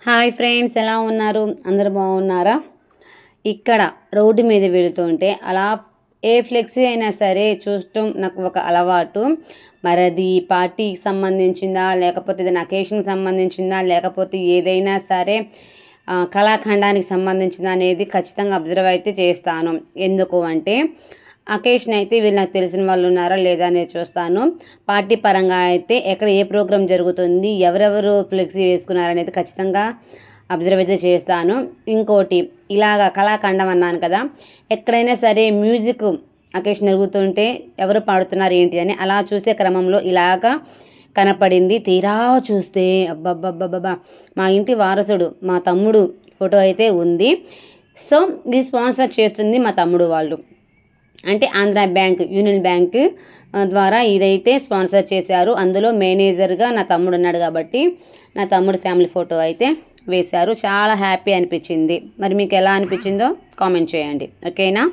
Hi friends, ఎలా ఉన్నారు? అందరు బాగున్నారా? ఇక్కడ రోడ్డు మీద వెళుతుంటే అలా ఏ ఫ్లెక్సీ అయినా సరే చూడటం నాకు ఒక అలవాటు. మరి అది పార్టీకి సంబంధించిందా, లేకపోతే ఏదైనా అకేషన్కి సంబంధించిందా, లేకపోతే ఏదైనా సరే కళాఖండానికి సంబంధించిందా అనేది ఖచ్చితంగా అబ్జర్వ్ అయితే చేస్తాను. ఎందుకు అంటే అకేషన్ అయితే వీళ్ళు నాకు తెలిసిన వాళ్ళు ఉన్నారా లేదా అనేది చూస్తాను. పార్టీ పరంగా అయితే ఎక్కడ ఏ ప్రోగ్రాం జరుగుతుంది, ఎవరెవరు ఫ్లెక్సీ వేసుకున్నారనేది ఖచ్చితంగా అబ్జర్వ్ అయితే చేస్తాను. ఇంకోటి, ఇలాగా కళాఖండం అన్నాను కదా, ఎక్కడైనా సరే మ్యూజిక్ అకేషన్ జరుగుతుంటే ఎవరు పాడుతున్నారు ఏంటి అని అలా చూసే క్రమంలో ఇలాగా కనపడింది. తీరా చూస్తే అబ్బబ్బబ్బబ్బా, మా ఇంటి వారసుడు మా తమ్ముడు ఫోటో అయితే ఉంది. సో ఇది స్పాన్సర్ చేస్తుంది మా తమ్ముడు వాళ్ళు, అంటే ఆంధ్ర బ్యాంక్, యూనియన్ బ్యాంక్ ద్వారా ఇదైతే స్పాన్సర్ చేశారు. అందులో మేనేజర్గా నా తమ్ముడు ఉన్నాడు కాబట్టి నా తమ్ముడు ఫ్యామిలీ ఫోటో అయితే వేశారు. చాలా హ్యాపీ అనిపించింది. మరి మీకు ఎలా అనిపించిందో కామెంట్ చేయండి, ఓకేనా?